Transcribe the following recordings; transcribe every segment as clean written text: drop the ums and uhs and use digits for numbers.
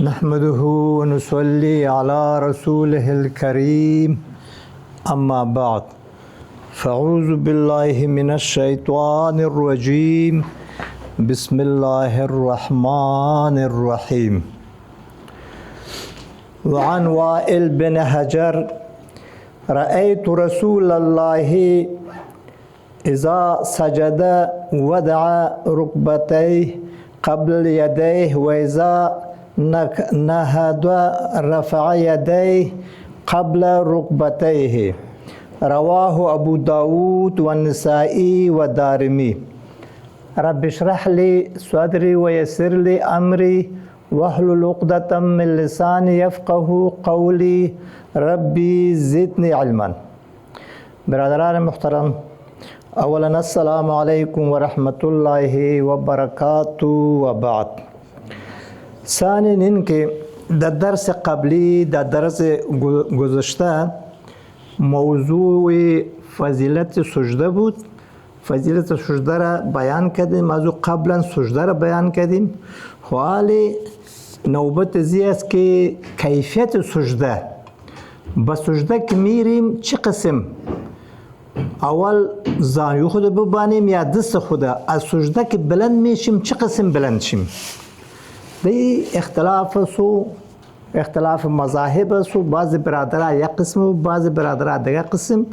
نحمده ونصلي على رسوله الكريم أما بعد فأعوذ بالله من الشيطان الرجيم بسم الله الرحمن الرحيم. وعن وائل بن حجر رأيت رسول الله إذا سجد وضع ركبتيه قبل يديه وإذا نهض رفع يديه قبل ركبتيه. رواه أبو داود والنسائي والدارمي. رب اشرح لي صدري ويسر لي أمري واحلل عقدة من لساني يفقه قولي ربي زدني علما. برادران محترم، اولا السلام علیکم ورحمت الله وبرکاته وبعد. ثانیا اینکه در درس قبلی، در درس گذشته موضوع فضیلت سجده بود. فضیلت سجده را بیان کردیم، از قبلا سجده را بیان کردیم. حالی نوبت زی است که کیفیت سجده، با سجده که میریم چه قسم، اول زانو خود ببانیم یا دست خود، از سجده که بلند میشیم چه قسم بلند شیم. دی اختلاف مذاهب سو، بعض برادرها یک قسم و بعض برادرها دیگر قسم.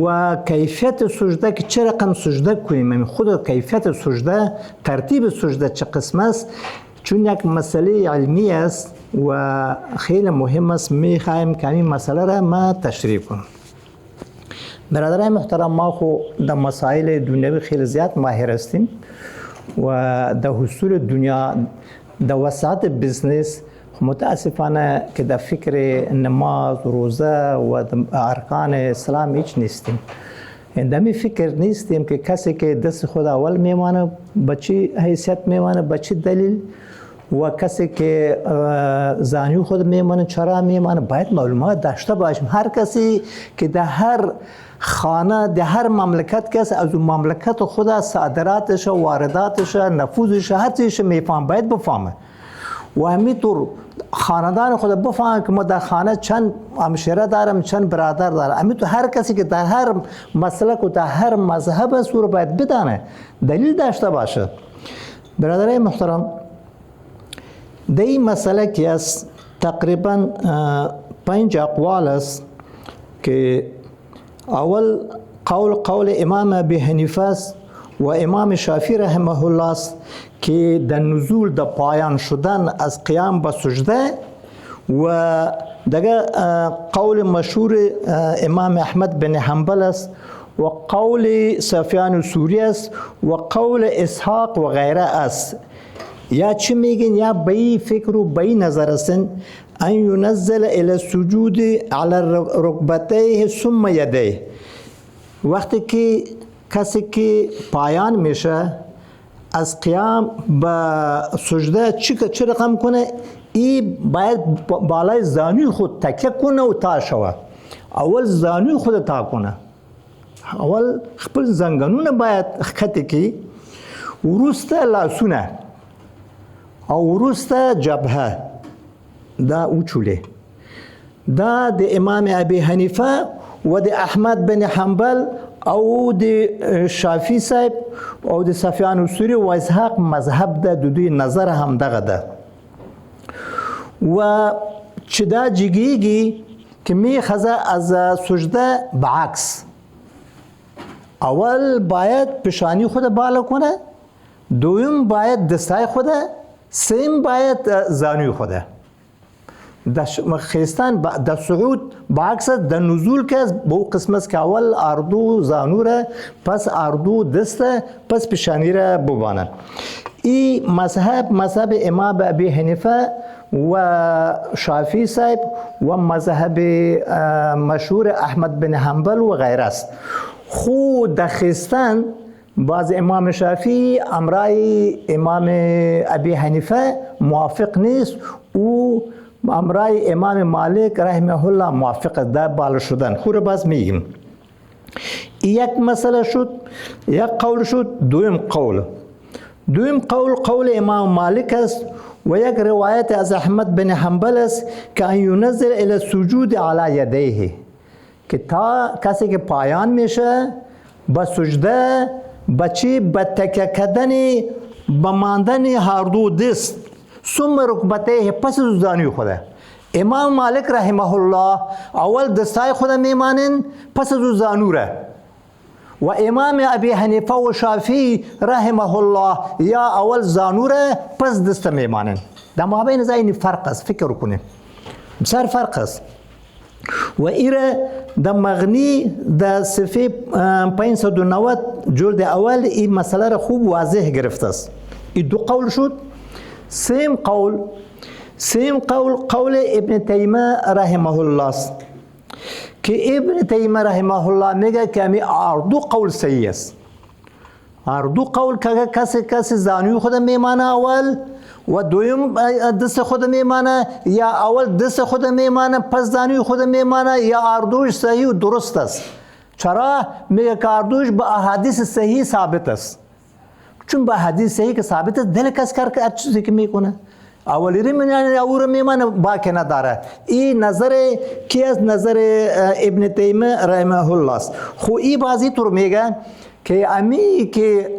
و کیفیت سجده که چه رقم سجده کنیم، خود کیفیت سجده، ترتیب سجده چه قسم است، چون یک مسئله علمی است و خیلی مهم است. میخوایم که این مسئله را ما تشریح کنم. برادران محترم، ما خو در مسائل دنیوی خیلی زیاد ماهر هستیم و در حصول دنیا، در وسعت بزنس متاسفانه که در فکر نماز، روزه و ارکان اسلام هیچ نیستیم. اندمی فکر نیستیم که کسی که دست خود اول میمانه به چی حیثیت میمانه، به چی دلیل، و کسی که زانو خود میمانه چرا میمانه. باید معلومات داشته باشیم. هر کسی که در هر خانه، در هر مملکت کس از اون مملکت خود صادراتش، وارداتش، نفوذش، هر چیزش میفهم، باید بفهمه. و همینطور خاندان خود بفهمه که ما در خانه چند همشیره دارم، چند برادر دارم. همینطور هر کسی که در هر مسلک و در هر مذهب است رو باید بدانه، دلیل داشته باشه. برادرای محترم، در این مسئله که است تقریبا 5 اقوال است که اول قول امام ابی حنیفه است و امام شافعی رحمه الله است که در نزول، در پایان شدن از قیام به سجده، و دیگه قول مشهور امام احمد بن حنبل است و قول سفیان ثوری است و قول اسحاق و غیره است. یا چی میگن، یا به این فکر و به این نظر هستن ان ینزل الی السجود علی رکبتیه ثم یدیه. وقتی که کسی که پایان میشه از قیام به سجده چه رقم کنه، این باید بالای زانوی خود تکیه کنه و تا شوه. اول زانوی خود تا کنه، اول خپل زنگانونه باید خطی که، وروسته لاسونه او وروسته جبهه، دا اوچوله. دا د امام ابي حنیفه و د احمد بن حنبل او د شافعی صاحب او د سفیان ثوری و اسحاق مذهب ده، د دوی نظر هم دغه ده. و چې دا جګیږي که میخزه از سجده بعکس، اول باید پیشانی خود بالا کنه، دوم باید دستای خود، سیم باید زانوی خوده. در خیستان در صعود بعکس، در نزول که به قسم است که اول اردو زانو را، پس اردو دست، پس پیشانی را ببانند. این مذهب امام ابی حنیفه و شافعی صاحب و مذهب مشهور احمد بن حنبل و غیره است. خود در خیستان باز امام شافعی امرای امام ابی حنیفه موافق نیست و امرای امام مالک رحمه الله موافق است در بالا شدن. خود باز میگیم یک مسئله شد، یک قول شد. دویم قول قول امام مالک است و یک روایت از احمد بن حنبل است که ان ینزل الی السجود علی یدیه، که تا کسی که پایان میشه به سجده بچی به تکیه کردن به ماندن هر دو دست ثم رکبتیه پس زانوی خوده. امام مالک رحمه الله اول دستای خود میمانند پس زانو را، و امام ابی حنیفه و شافعی رحمه الله یا اول زانو را پس دست میمانند. در مابین این فرق است، فکر کنیم بسیار فرق است. و ایره در مغنی در صفحه 590 جلد اول این مسئله را خوب واضح گرفته است. این دو قول شد. سیم قول قول ابن تیمیه رحمه الله است که ابن تیمیه رحمه الله میگه که همی دو قول صحیح است. دو قول که کسی زانوی خود میمانه اول و دویم دست خود میمانه، یا اول دست خود میمانه پس زانوی خود میمانه، یا اردوش صحیح و درست است. چرا؟ میگه که اردوش به احادیث صحیح ثابت است. چون به احادیث صحیح که ثابت است دل کس کار که چیزی که میکنه اولی ری میمانه باکی نداره. این نظر کی از نظر ابن تیمیه رحمه الله است. خو این بازی طور میگه که امی که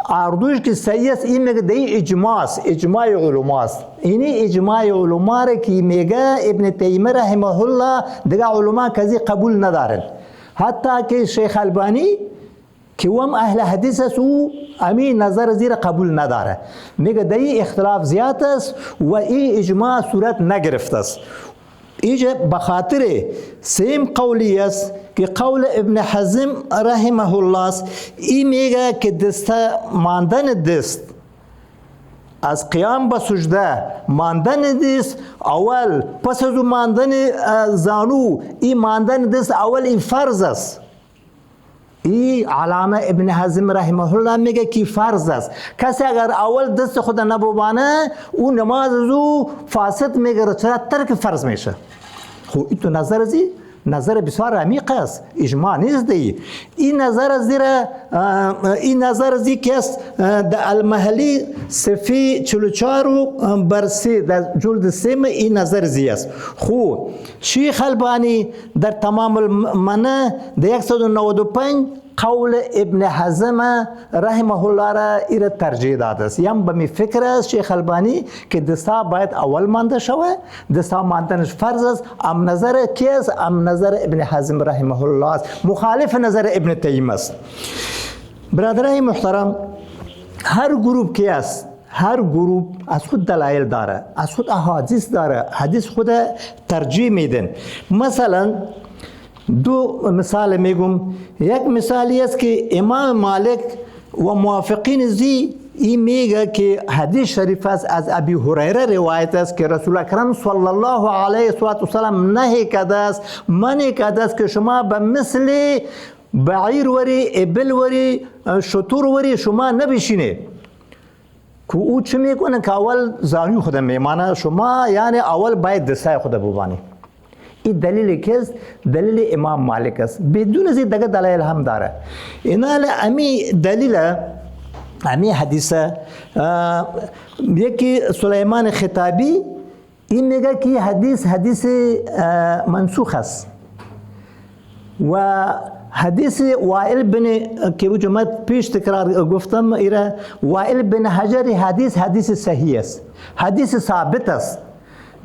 اردوش که صحیح است، این میگه دی اجماع است، اجماع علما است. اینی اجماع علما را که میگه ابن تیمیه رحمه الله دیگه علما کسی قبول ندارن. حتی که شیخ البانی که هم اهل حدیث است او امی نظر زیر قبول نداره، میگه دی اختلاف زیاد است و این اجماع صورت نگرفته است. ایجا بخاطر سیم قولی است که قول ابن حزم رحمه الله است. این میگه که ماندن دست از قیام به سجده، ماندن دست اول پس از ماندن زانو، این ماندن دست اول این فرض است. این علامه ابن حزم رحمه الله میگه که فرض است. کسی اگر اول دست خود نبوانه او نماز او فاسد میگه، چرا ترک فرض میشه. خب این تو نظر زی نظر بسیار عمیق است، اجماع نیست دی. این نظر زی که است در المحلی صفحه 44 بر 3 در جلد 3 این نظر زی است. خب شیخ البانی در تمام المنع در 195 قول ابن حزم رحمه الله را ایره ترجیح داده است. یم به می فکر است شیخ البانی که دستا باید اول مانده شوه، دستا ماندنش فرض است. ام نظر کی است؟ ام نظر ابن حزم رحمه الله است، مخالف نظر ابن تیمیه است. برادرای محترم، هر گروه کی است؟ هر گروه از خود دلایل داره، از خود احادیث داره، حدیث خود ترجیح میدن. مثلا دو مثال میگم. یک مثالی است که امام مالک و موافقین زی این میگه که حدیث شریف است از ابی هریره روایت است که رسول اکرم صلی الله علیه و سلم نهی کرده است، منع کرده است که شما به مثل بعیر وری، ابل وری، شتور وری شما نبشینه. که او چه میکنه که اول زانوی خود میمانه، شما یعنی اول باید دستای خود ببانی. این دلیل کیست؟ دلیل امام مالک است. بدون از دیگه دلایل هم داره. اینال امی دلیل امی حدیثه یکی سلیمان خطابی این میگه که حدیث منسوخ است و حدیث وائل بن که جمعت پیش تکرار گفتم ایره وائل بن حجر حدیث صحیح است، حدیث ثابت است.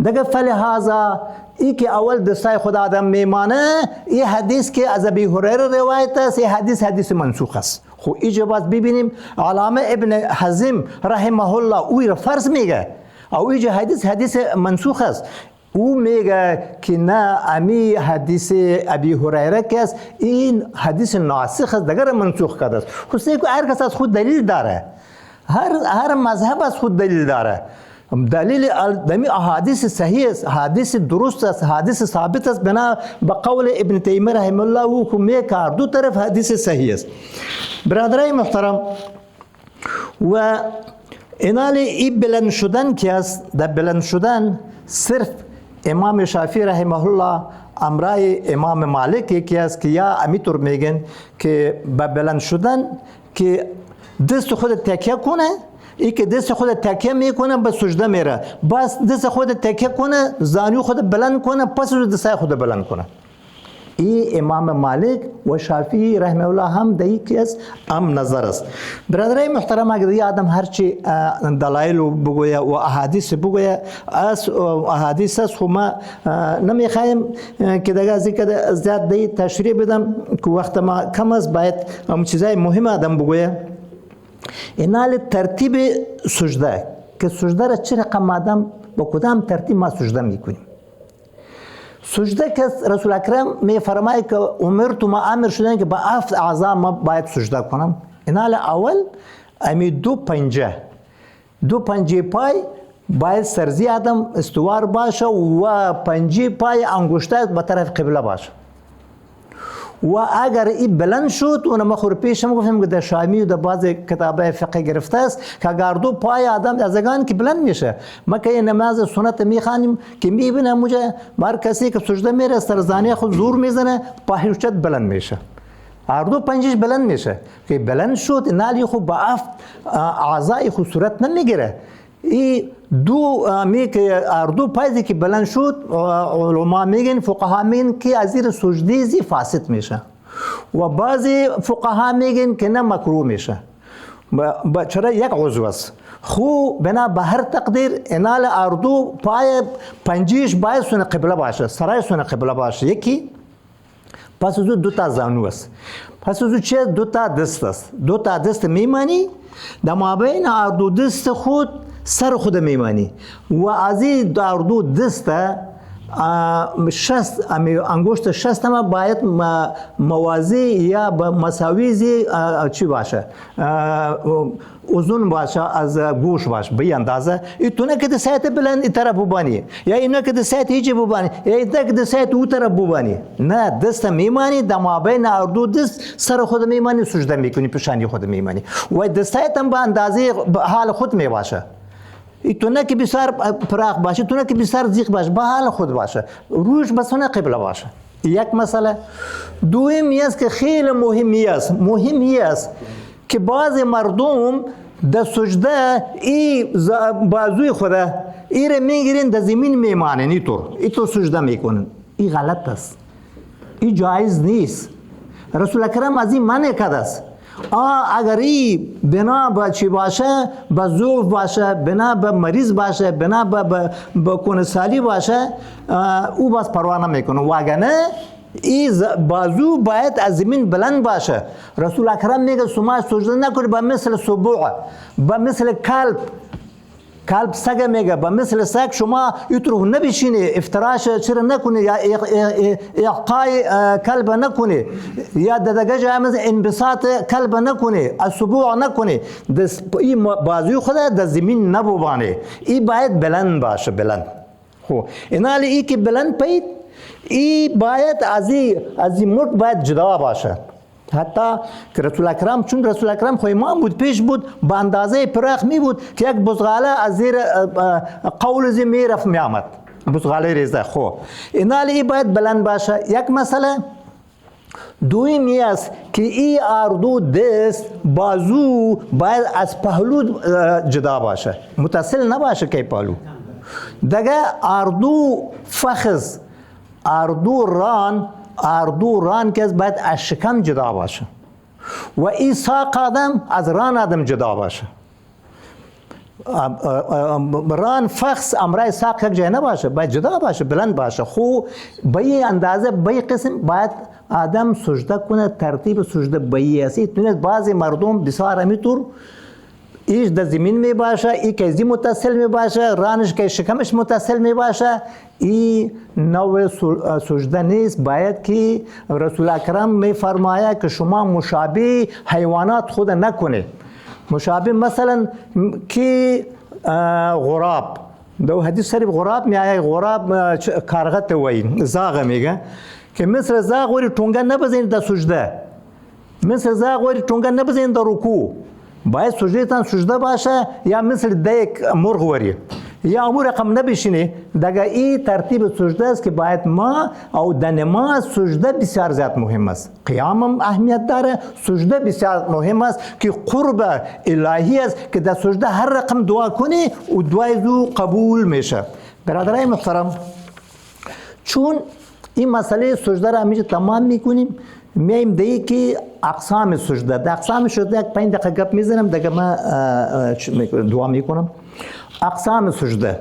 دیگه فلهذا ای که اول دستای خدا آدم میمانه، این حدیث که از ابی هریره روایت است، این حدیث منسوخ است. خب اینجا باز ببینیم علامه ابن حزم رحمه الله او را فرض میگه او اینجا حدیث منسوخ است. او میگه که نه امی حدیث ابی هریره که است این حدیث ناسخ است، دیگر منسوخ کرده است. خب هر کس از خود دلیل داره، هر مذهب از خود دلیل داره. دلیل دمی احادیث صحیح است، حدیث درست است، حدیث ثابت است. بنا به قول ابن تیمیه رحمه الله او که میگه دو طرف حدیث صحیح است. برادرای محترم، و اینال این بلند شدن که است، در بلند شدن صرف امام شافعی رحمه الله امرای امام مالک که است که یا امیتور میگن که با بلند شدن که دست خود تکیه کنه، ای که دست خود تکیه میکنه به سجده میره، بس دست خود تکیه کنه، زانو خود بلند کنه، پس رو دست خود بلند کنه. ای امام مالک و شافعی رحمه الله هم در یکی از نظر است. برادرای محترم، اگر یه آدم هرچی دلایل بگویه و احادیث بگویه، از احادیث است خو ما نمیخوایم که دیگه ذکر زیاد دی تشریح بدم که وقت ما کم است، باید چیزای مهم آدم بگویه. اینال ترتیب سجده که سجده را چه رقم آدم با کدام ترتیب ما سجده میکنیم. سجده که رسول اکرم می فرمایی که ما امر شدن که با 7 اعضا ما باید سجده کنم. اینال اول امی دو پنجه پای باید سرزی آدم استوار باشه و پنجه پای انگشته به طرف قبله باشه. و اگر این بلند شد، اون ما خور پیشم گفتم که در شامی و در بعض کتابه فقه گرفته است که اگر دو پای آدم از اگان که بلند میشه، ما که نماز سنت میخوانیم که میبینم موجه بر کسی که سجده میره سرزانه خود زور میزنه، پاهیشت بلند میشه، هر دو پنجش بلند میشه. که بلند شد نالی خود با اعضای خود صورت نمیگیره. این دو پایزی که بلند شد، علما میگن، فقها میگن که از زیر سجده زی فاسد میشه و بعضی فقها میگن که نه مکروه میشه. چرا یک عضو است. خو بنا به هر تقدیر اینال اردو پای پنجیش باید سونه قبله باشه، سرای سونه قبله باشه. یکی پس از دو تا زانو است، پس از چه دو تا دست است. دو تا دست میمانی در مابین اردو دست خود سر خود میمانی و از این در دو دست انگشت شست ما باید موازی یا مساویزی چی باشه، اوزون باشه، از گوش باشه به اندازه. ایتونه که دستایت بلند ای طرف ببانی، یا اینه که دستایت هیچی ببانی، یا اینه که دستایت او طرف ببانی. نه، دست میمانی در مابین اردو دست سر خود میمانی، سجده میکنی، پیشانی خود میمانی و دستایت هم به اندازه حال خود میباشه. تو نه که بسیار پراخ باشه، تو نه که بسیار زیق باشه، به حال خود باشه، روش بسونه قبله باشه. یک مسئله. دومی است که خیلی مهمی است که بعض مردم در سجده ای بازوی خدا ای را میگیرین در زمین میمانن، اینطور سجده میکنن. این غلط است، این جایز نیست. رسول اکرم از این منع کرده است. اگر ای بنا به چی باشه، به ضعف باشه، بنا به مریض باشه، بنا به کنسالی باشه، او باز پروا نمیکنه. و اگر نه، ای بازو باید از زمین بلند باشه. رسول اکرم میگه شما سجده نکنید به مثل سبوع، به مثل کلب سگ میگه، به مثل سگ شما اینطور نبشینی، افتراش چرا نکنی، یا اعقای کلب نکنی، یا ددگه جامز انبساط کلب نکنی، السبوع نکنی. این بازوی خود در زمین نبوبانه، این باید بلند باشه، بلند. خب اینالی ای که بلند پید، ای باید از این مرد باید جدا باشه. حتی که رسول اکرم، چون رسول اکرم خو امام بود، پیش بود، به اندازه پراخ می بود که یک بزغاله از زیر قول زی می رفت می آمد، بزغاله ریزه. خو اینالی ای باید بلند باشه. یک مسئله. دومی است که ای اردو دست بازو باید از پهلو جدا باشه، متصل نباشه که پهلو. دیگه اردو فخذ، اردو ران که باید از شکم جدا باشه و این ساق آدم از ران آدم جدا باشه. ران فخذ امرای ساق یک جای نباشه، باید جدا باشه، بلند باشه. خو به این اندازه، به این قسم باید آدم سجده کنه. ترتیب سجده به این است. بعضی مردم بسیار همیطور ایش در زمین می باشه، ای که زی متصل می باشه، رانش که شکمش متصل می باشه. ای نوع سجده نیست. باید که رسول اکرم می فرماید که شما مشابه حیوانات خود نکنه. مشابه مثلا که غراب، دو حدیث شریف غراب می آید، غراب کارغت وی زاغ میگه که مثل زاغ وری ټونګه نبزین در سجده، مثل زاغ وری ټونګه نبزین در رکوع. باید سجده باشه، یا مثل دیک مرغ وری، یا امور رقم نبشینه دیگه این ترتیب سجده است که باید ما او در نماز سجده بسیار زیاد مهم است. قیام هم اهمیت داره، سجده بسیار مهم است که قرب الهی است که در سجده هر رقم دعا کنی و دعای دو قبول میشه. برادرای محترم، چون این مسئله سجده را همیشه تمام میکنیم، میایم دیگه که اقسام سجده، در اقسام سجده یک 5 دقیقه گپ میزنم دیگه ما دعا میکنم. اقسام سجده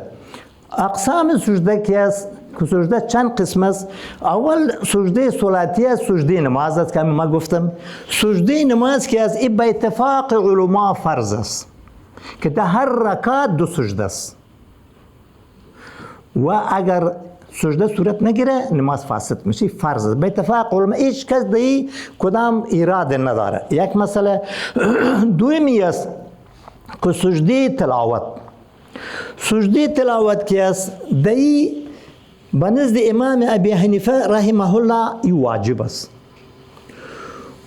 که است که سجده چند قسم است. اول سجده صلاتی است، سجده نماز است که ما گفتم. سجده نماز که است این به اتفاق علما فرض است که در هر رکعت 2 سجده است و اگر سجده صورت نگیره نماز فاسد میشه، فرض است به اتفاق علما. هیچ کس دی کدام اراده نداره. یک مسئله. دومی است که سجده تلاوت. سجده تلاوت که است دی به نزد امام ابی حنیفه رحمه الله ای واجب است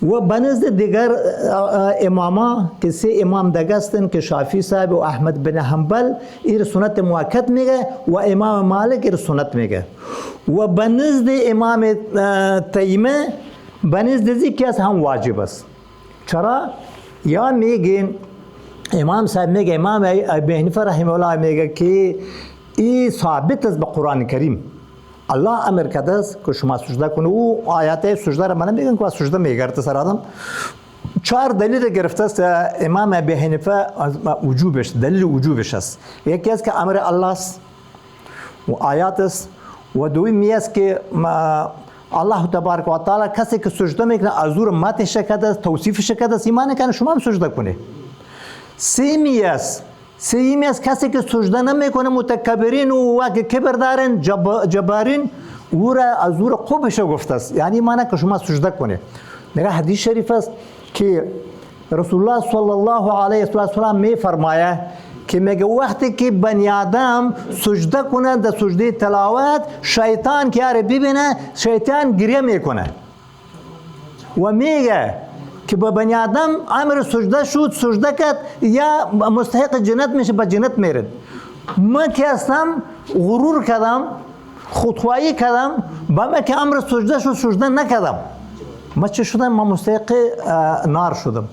و به نزد دیگر اماما که 3 امام دیگه هستند که شافعی صاحب و احمد بن حنبل این سنت مؤکد میگه و امام مالک این سنت میگه و به نزد امام تیمیه به نزد ذکر است هم واجب است. چرا؟ یا میگین امام صاحب میگه، امام ابی حنیفه رحمه الله میگه که این ثابت است به قرآن کریم. الله امر کرده است که شما سجده کنید و آیات سجده را من میگن که سجده میگرده سر آدم. 4 دلیل گرفته است امام ابی حنیفه وجوبش، دلیل وجوبش است. یکی است که امر الله است و آیات است و دومی است که الله تبارک و تعالی کسی که سجده میکنه ازور ماتش کرده است، توصیفش کرده است، ایمان کنه شما هم سجده کنید. سیمی است کسی که سجده نمیکنه متکبرین و کبر دارن جبارین او را از او خوبش گفته است، یعنی معنی که شما سجده کنه. نگاه حدیث شریف است که رسول الله صلی الله علیه و سلم می فرماید که میگه وقتی که بنی آدم سجده کنه در سجده تلاوت شیطان که یاره ببینه شیطان گریه میکنه و میگه که با بنی آدم امر سجده شد، سجده کرد یا مستحق جنت میشه، به جنت میرد. من که هستم غرور کردم، خودخواهی کردم، با من که امر سجده شد سجده نکردم، من چه شدم؟ من مستحق نار شدم.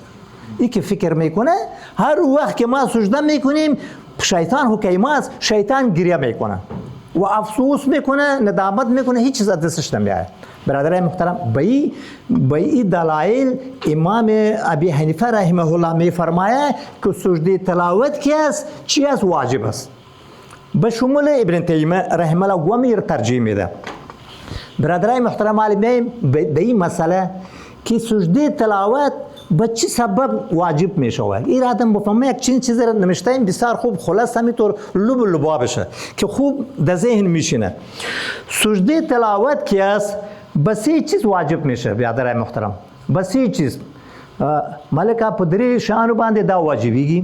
این که فکر میکنه هر وقت که ما سجده میکنیم شیطان حکیم است، شیطان گریه میکنه و افسوس میکنه، ندامت میکنه، هیچ چیز دستش نمیاد. برادرای محترم، به این دلایل امام ابی حنیفه رحمه الله میفرماید که سجده تلاوت که است چی است؟ واجب است. به شمول ابن تیمیه رحمه الله و میر ترجیح میده. برادرای محترم، علمیم به این مسئله که سجده تلاوت به چی سبب واجب میشود. این آدم بفهمه یک چیز را نمیشته این بسیار خوب خلاص همینطور لبا بشه که خوب در ذهن میشینه. سجده تلاوت که است به 3 چیز واجب میشه برادرای محترم، به 3 چیز. ملکه پدری شانو باندې دا واجبیږي.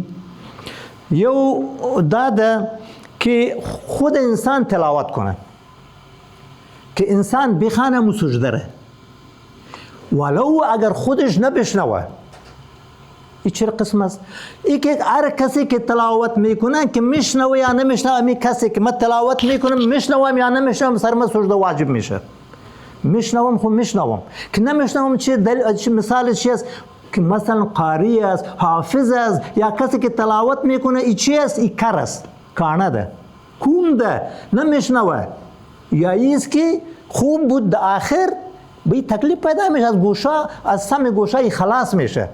یو دا ده که خود انسان تلاوت کنه، که انسان بخانه مسجده ره ولو اگر خودش نبشنوه. این چه قسم است؟ این که هر کسی که تلاوت میکنه که میشنوه یا نمیشنوه، می کسی که من تلاوت میکنم میشنوم یا نمیشنوم سر من سجده واجب میشه. میشنوم خب میشنوم، که نمیشنوم چه مثال چی است؟ که مثلا قاری است، حافظ است، یا کسی که تلاوت میکنه این چی است؟ این کر است، کانه ده، کون ده، نمیشنوه. یا ایست که خوب بود در آخر به تکلیف پیدا میشه، از گوشه از سم گوشه خلاص میشه.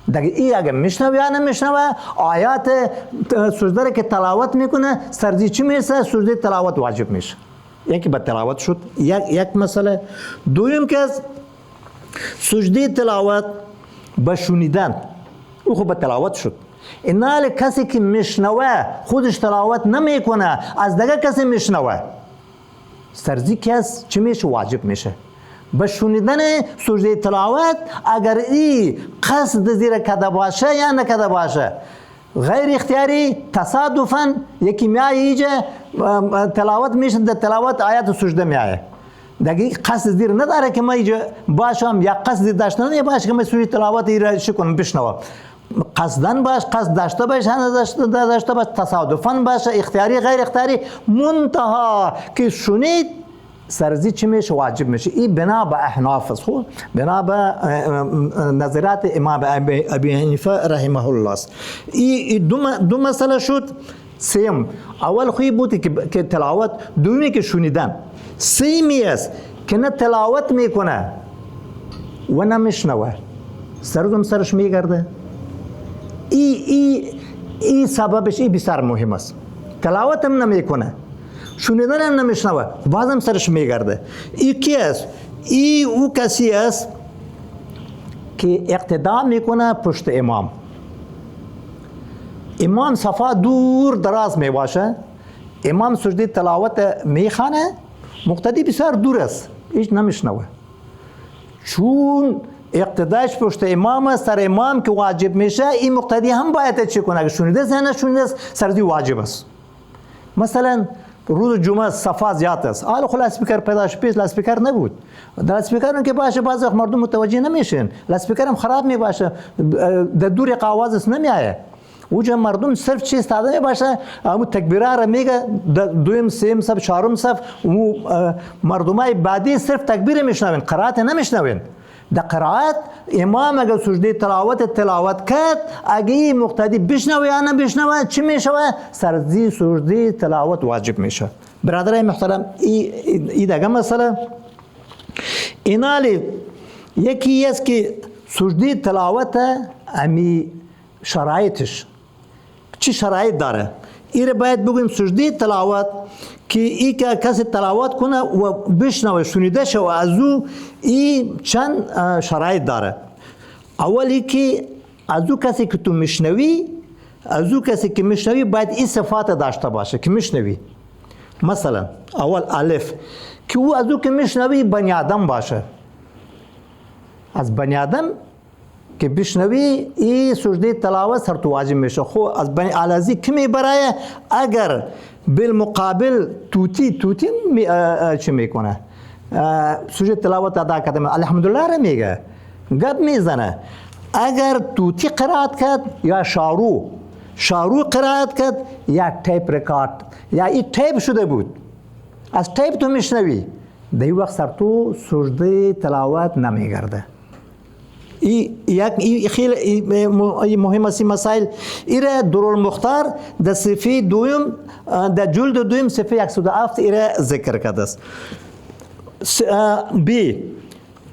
دیگه ای اگه میشنوه یا نمیشنوه آیات سجده که تلاوت میکنه سرزی چی میشه؟ سجده تلاوت واجب میشه. یکی به تلاوت شد یک مسئله. دویم که از سجده تلاوت به شنیدن او خب به تلاوت شد. اینال کسی که میشنوه خودش تلاوت نمیکنه از دیگه کسی میشنوه سرزی کس چی میشه؟ واجب میشه. به شنیدن سجده تلاوت اگر ای قصد زیر کده باشه یا نکده باشه، غیر اختیاری تصادفاً یکی میایه ایجا تلاوت میشه، در تلاوت آیات سجده میایه دیگه قصد زیر نداره که ما ایجا باشم یا قصد داشتن یا باشه که من سجده تلاوت ایره شکنم بشنوم. قصدن باش، قصد داشته باش، نداشته باش، تصادفاً باشه، اختیاری غیر اختیاری، منتها که شنید سرزی چی میشه؟ واجب میشه. این بنا به احناف است، خب بنا به نظرات امام ابی حنیفه رحمه الله است. این دو مسئله شد. سیم اول خوی بود که تلاوت، دومی که شنیدن، سیمی است که نه تلاوت میکنه و نه میشنوه، سرزم سرش میگرده. این سببش این بسیار مهم است. تلاوت هم نمیکنه، شنیدن هم نمیشنوه، بازم سرش میگرده. این کی است؟ این او کسی است که اقتدا میکنه پشت امام. امام صفا دور دراز میباشه، امام سجده تلاوت میخانه، مقتدی بسیار دور است، هیچ نمیشنوه. چون اقتداش پشت امام است، سر امام که واجب میشه، این مقتدی هم باید چی کنه؟ اگه شنیده است یا نشنیده است، سردی واجب است. مثلا روز جمعه صفا زیاد است، حالا خلا اسپیکر پیدا شد، پیش اسپیکر نبود، در اسپیکر که باشه بعضی وقت مردم متوجه نمیشن، اسپیکر هم خراب میباشه، در دور آواز است نمیایه، اوجا مردم صرف چی استاده میباشه، همون تکبیره را میگه، دویم سیم صف چهارم صف، مردمای بعدی صرف تکبیر میشنوین، قرائت نمیشنوین. در قرائت امام اگر سجده تلاوت کرد، اگه این مقتدی بشنوه یا نبشنوه چی میشوه؟ سرزی سجده تلاوت واجب میشه. برادرای محترم، این دیگه مسئله. اینالی یکی است که سجده تلاوت امی شرایطش چی شرایط داره؟ این باید بگویم سجده تلاوت که ای که کسی تلاوت کنه و بشنوه شنیده شو از او، این چند شرایط داره. اولی که از او کسی که تو میشنوی، از او کسی که میشنوی باید این صفات داشته باشه که میشنوی. مثلا اول الف که او از او که میشنوی بنی آدم باشه، از بنی آدم که بشنوی این سجده تلاوت سر تو واجب میشه. خو از بنی آلازی که میبرایه، اگر بالمقابل توتی چی میکنه؟ سجده تلاوت ادا کرده الحمدلله را میگه، گپ میزنه. اگر توتی قرائت کرد یا شارو قرائت کرد یا تیپ ریکارد، یا این تیپ شده بود، از تیپ تو میشنوی، در وقت سر تو سجده تلاوت نمیگرده. این خیلی مهم است. این مسائل ایره درالمختار در صفحه دویم، در جلد دویم صفحه 107 ایره ذکر کرده است. بی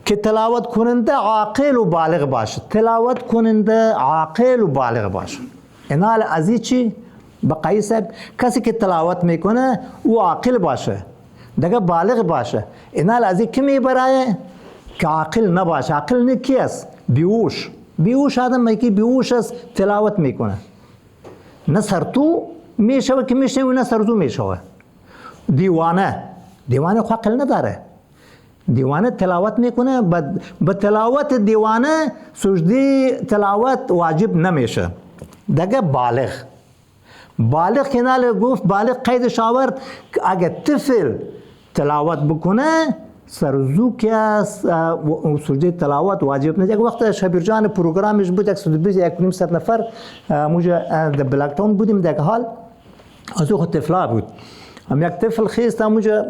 که تلاوت کننده عاقل و بالغ باشه، تلاوت کننده عاقل و بالغ باشه. اینال ازی چی؟ بقایی صاحب کسی که تلاوت میکنه او عاقل باشه، دیگه بالغ باشه. اینال ازی که میبرایه که عاقل نباشه. عاقل نه کی است؟ بیهوش آدم که بیهوش است تلاوت میکنه، نه سرتو میشوه که میشنوی، نه سرتو میشوه. دیوانه خو عقل نداره، دیوانه تلاوت میکنه، به تلاوت دیوانه سجده تلاوت واجب نمیشه. دیگه بالغ کنال گفت، بالغ قیدش آورد که اگه طفل تلاوت بکنه سرزو که است سجده تلاوت واجب نیست. یک وقت شبیر جان پروگرامش بود، 120 نفر موجه در بلاک تاون بودیم، در حال از او طفلا بود. هم یک طفل خیست موجه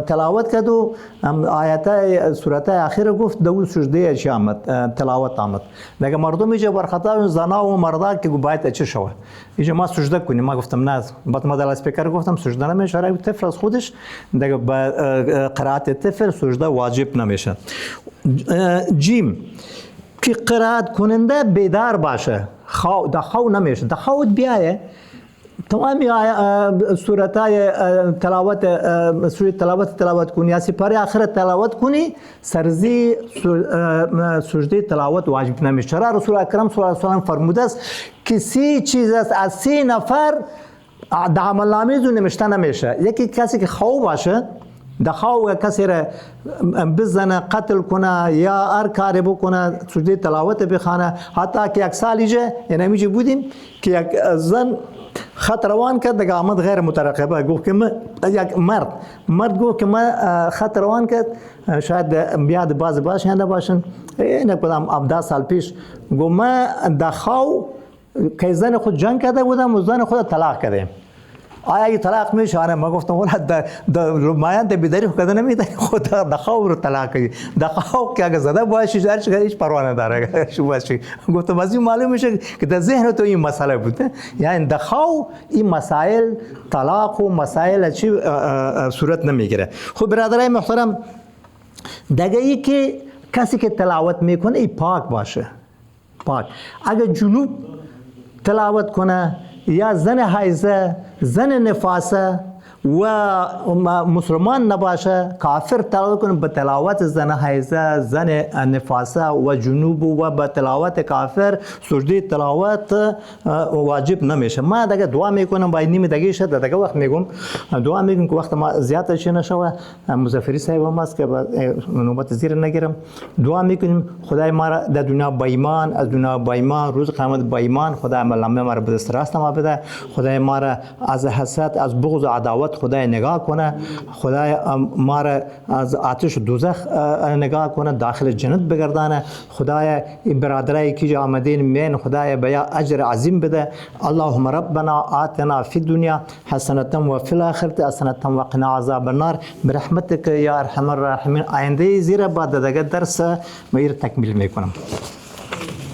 تلاوت کرد و آیات سورت آخر گفت دو سجده اچ آمد، تلاوت آمد. دیگه مردم ایجا برخطا زنا و مردا که باید اچ شوه، ایجا ما سجده کنیم. ما گفتم نه، بعد ما در اسپیکر گفتم سجده نمیشه. رای طفل از خودش دیگه با قرائت طفل سجده واجب نمیشه. جیم که قرائت کننده بیدار باشه، خو نمیشه، خود بیایه تمامی سورتای تلاوت کنی یا سپاره آخر تلاوت کنی، سرزی سجده تلاوت واجب نمیشه. چرا؟ رسول اکرم صلی الله علیه و سلم فرموده است که 3 چیز است از 3 نفر در عمل نامه نوشته نمیشه. یکی کسی که خو باشه، دخواه کسی را بزنه قتل کنه یا هر کاری بکنه سجده تلاوت بخوانه. حتی که یک سال ایجا یعنی همیشه بودیم که یک زن خط روان کرد دیگه آمد غیر مترقبه گفت که من یک مرد گفت که من خط روان کرد شاید بیاد باز باشن باشن این کدام 17 سال پیش گفت من دخواه که زن خود جنگ کرده بودم و زن خود طلاق کردیم. آیا این طلاق میشه؟ ما گفتم ولی مایان بیداری کده نمیده خود دخواه رو طلاق کردی. دخواه که اگه زده باشی هیچ پروا نداره شو باشی. گفتم از این معلوم میشه که در ذهن تو این مسئله بوده. یعنی دخواه این مسائل طلاق و مسائل چی صورت نمیگیره. خب برادرای محترم دیگه ای که کسی که تلاوت میکنه ای پاک باشه. پاک. اگه جنوب تلاوت کنه یا زن حیزه زن نفاسه و مسلمان نباشه کافر تلاوت کنه به تلاوت زن حیزه زن نفاسه و جنوب و به تلاوت کافر سجده تلاوت واجب نمیشه. ما دیگه دعا میکنم با نیم دقیقه شد دیگه وقت میگم دعا میگم که وقت ما زیاد چه نشوه مظفری صاحب هم است که نوبت زیر نگیرم. دعا میکنیم خدای ما را در دنیا با ایمان از دنیا با ایمان روز قیامت با ایمان خدای ما را به دست راست ما بده. خدای ما را از حسد از بغض و عداوت خدای نگاه کنه. خدای ما را از آتش دوزخ نگاه کنه داخل جنت بگردانه. خدای این برادرایی که آمدین مین خدای بیا اجر عظیم بده. اللهم ربنا آتنا فی الدنیا حسنة و فی الاخرة حسنة و قنا عذاب النار برحمتك یا ارحم الراحمین. آینده زیر بعد دیگه درس میر تکمیل میکنم.